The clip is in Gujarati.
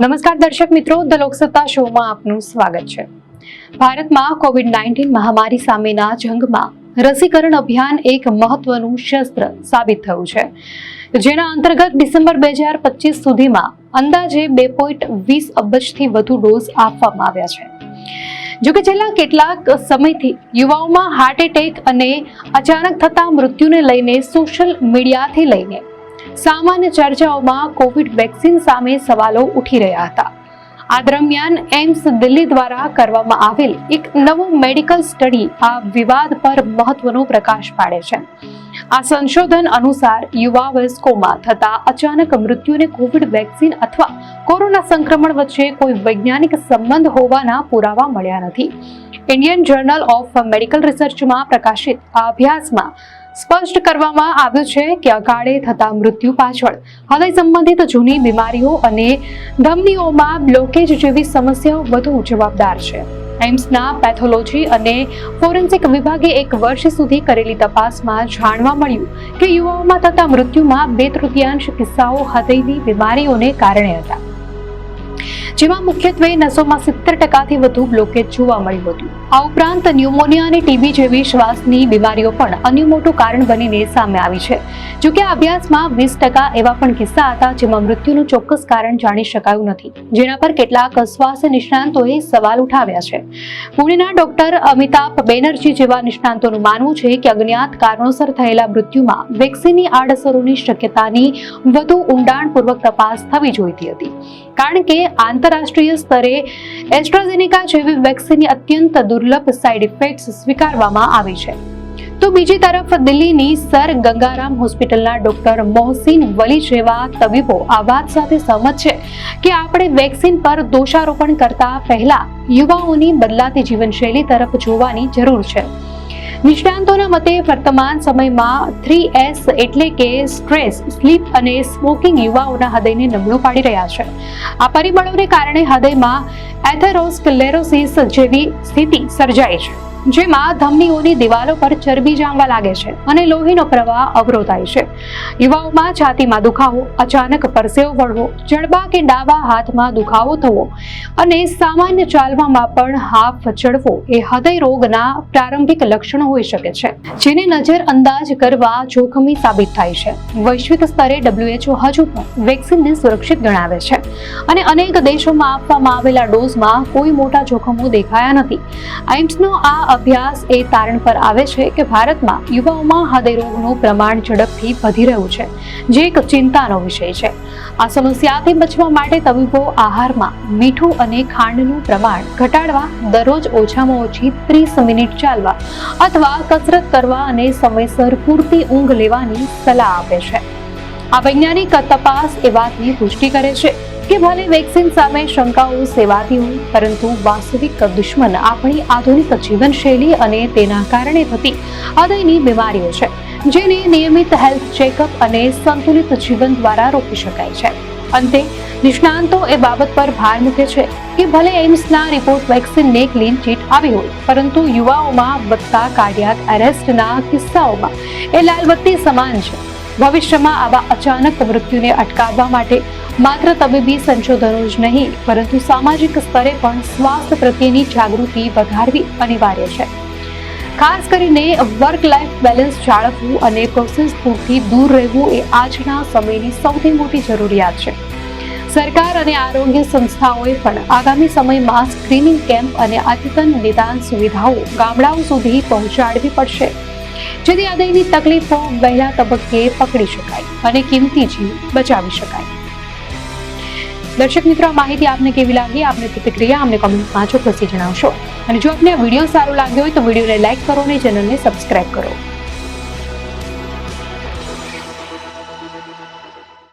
નમસ્કાર દર્શક મિત્રો, ધ લોકસત્તા શોમાં આપનું સ્વાગત છે। ભારતમાં કોવિડ-19 મહામારી સામેના જંગમાં રસીકરણ અભિયાન એક મહત્વનું શસ્ત્ર સાબિત થયું છે, જેના અંતર્ગત ડિસેમ્બર 2025 સુધીમાં અંદાજે 2.20 અબજથી વધુ ડોઝ આપવામાં આવ્યા છે। જોકે છેલ્લા કેટલાક સમયથી યુવાઓમાં હાર્ટ એટેક અને અચાનક થતા મૃત્યુને લઈને સોશિયલ મીડિયાથી લઈને સામાન્ય ચર્ચાઓમાં કોવિડ વેક્સિન સામે સવાલો ઉઠી રહ્યા હતા। આ દરમિયાન એમ્સ દિલ્હી દ્વારા કરવામાં આવેલ એક નવો મેડિકલ સ્ટડી આ વિવાદ પર મહત્વનો પ્રકાશ પાડે છે। આ સંશોધન અનુસાર યુવા વયસ્કોમાં થતા અચાનક મૃત્યુને કોવિડ વેક્સિન અથવા કોરોના સંક્રમણ વચ્ચે કોઈ વૈજ્ઞાનિક સંબંધ હોવાના પુરાવા મળ્યા નથી। ઇન્ડિયન જર્નલ ઓફ મેડિકલ રિસર્ચમાં પ્રકાશિત આ અભ્યાસમાં સ્પષ્ટ કરવામાં આવ્યું છે કે અકાળે થતા મૃત્યુ પાછળ હૃદય સંબંધિત જૂની બીમારીઓ અને ધમનીઓમાં બ્લોકેજ જેવી સમસ્યાઓ વધુ જવાબદાર છે। એમ્સના પેથોલોજી અને ફોરેન્સિક વિભાગે 1 વર્ષ સુધી કરેલી તપાસમાં જાણવા મળ્યું કે યુવાઓમાં થતા મૃત્યુમાં 2/3 કિસ્સાઓ હૃદયની બીમારીઓને કારણે હતા, જેમાં મુખ્યત્વે નસોમાં 70% વધુ બ્લોકેજ જોવા મળ્યું હતું। આ ઉપરાંત ન્યુમોનિયા અને ટીબી જેવી શ્વાસની બીમારીઓ પણ અન્ય મોટું કારણ બનીને સામે આવી છે। જોકે આ અભ્યાસમાં 20% એવા પણ કિસ્સા હતા જેમાં મૃત્યુનું ચોક્કસ કારણ જાણી શકાયું નથી, જેના પર કેટલાક સ્વાસ્થ્ય નિષ્ણાંતોએ સવાલ ઉઠાવ્યા છે। પુણેના ડોક્ટર અમિતાભ બેનર્જી જેવા નિષ્ણાંતોનું માનવું છે કે અજ્ઞાત કારણોસર થયેલા મૃત્યુમાં વેક્સિનની આડઅસરોની શક્યતાની વધુ ઊંડાણપૂર્વક તપાસ થવી જોઈતી હતી, કારણ કે આંતરરાષ્ટ્રીય સ્તરે એસ્ટ્રાઝેનેકા જેવી વેક્સિનની અત્યંત દુર્લભ સાઇડ ઇફેક્ટ્સ સ્વીકારવામાં આવી છે। તો બીજી તરફ દિલ્હીની સર ગંગારામ હોસ્પિટલના ડોક્ટર મોહસિન વલી જેવા તબીબો આ વાત સાથે સહમત છે કે આપણે વેક્સિન પર દોષારોપણ કરતા પહેલા યુવાઓની બદલાતી જીવનશૈલી તરફ જોવાની જરૂર છે। નિષ્ણાંતોના મતે વર્તમાન સમયમાં 3S એટલે કે સ્ટ્રેસ, સ્લીપ અને સ્મોકિંગ યુવાઓના હૃદયને નબળું પાડી રહ્યા છે। આ પરિબળોને કારણે હૃદયમાં એથેરોસ્ક્લેરોસિસ જેવી સ્થિતિ સર્જાય છે, જેમાં ધમનીઓની દિવાલો પર ચરબી જામવા લાગે છે અને લોહીનો પ્રવાહ અવરોધાય છે। યુવાઓમાં છાતીમાં દુખાવો, અચાનક પરસેવો વળવો, જડબા કે ડાબા હાથમાં દુખાવો થવો અને સામાન્ય ચાલવામાં પણ હાફ ચડવો એ હૃદય રોગના પ્રારંભિક લક્ષણો હોઈ શકે છે, જેને નજર અંદાજ કરવા જોખમી સાબિત થાય છે। વૈશ્વિક સ્તરે WHO હજુ પણ વેક્સિનને સુરક્ષિત ગણાવે છે અને અનેક દેશોમાં આપવામાં આવેલા ડોઝમાં કોઈ મોટા જોખમો દેખાયા નથી। એમ્સનો આ અભ્યાસ એ તારણ પર આવે છે કે ભારતમાં યુવાઓમાં હૃદય રોગનું પ્રમાણ ઝડપથી વધી રહ્યું છે, જે એક ચિંતાનો વિષય છે। આ સમસ્યાથી બચવા માટે તબીબો આહારમાં મીઠું અને ખાંડનું પ્રમાણ ઘટાડવા, દરરોજ ઓછામાં ઓછી 30 મિનિટ ચાલવા અથવા કસરત કરવા અને સમયસર પૂરતી ઊંઘ લેવાની સલાહ આપે છે। આ વૈજ્ઞાનિક તપાસ એ વાતની પુષ્ટિ કરે છે કે ભલે વેક્સિન સામે શંકાઓ સેવાતી હોય, પરંતુ વાસ્તવિક દુશ્મન આપણી આધુનિક જીવનશૈલી અને તેના કારણે થતી હૃદયની બીમારીઓ છે, જેને નિયમિત હેલ્થ ચેકઅપ અને સંતુલિત જીવન દ્વારા રોકી શકાય છે। અંતે નિષ્ણાંતો એ બાબત પર ભાર મૂકે છે કે ભલે એમ્સના રિપોર્ટ વેક્સિનને ક્લીન ચીટ આવી હોય, પરંતુ યુવાઓમાં વધતા કાર્ડિયાક એરેસ્ટના કિસ્સાઓમાં એ લાલબત્તી સમાન છે। ભવિષ્યમાં આવા અચાનક મૃત્યુને અટકાવવા માટે માત્ર તબીબી સંશોધનો જ નહીં, પરંતુ સામાજિક સ્તરે પણ સ્વાસ્થ્ય પ્રત્યેની જાગૃતિ વધારવી અનિવાર્ય છે। ખાસ કરીને વર્ક લાઈફ બેલેન્સ જાળવવું અને પ્રોસેસ્ડ ફૂડથી દૂર રહેવું એ આજના સમયની સૌથી મોટી જરૂરિયાત છે। સરકાર અને આરોગ્ય સંસ્થાઓએ પણ આગામી સમયમાં સ્ક્રીનિંગ કેમ્પ અને અદ્યતન નિદાન સુવિધાઓ ગામડાઓ સુધી પહોંચાડવી પડશે, જેથી હૃદયની તકલીફો વહેલા તબક્કે પકડી શકાય અને કિંમતી જીવ બચાવી શકાય। દર્શક મિત્રો, આ માહિતી આપને કેવી લાગી? આપની પ્રતિક્રિયા અમને કોમેન્ટમાં ચોક્કસથી જણાવશો અને જો આપને આ વિડીયો સારો લાગ્યો હોય તો વિડીયોને લાઈક કરો અને ચેનલને સબસ્ક્રાઇબ કરો।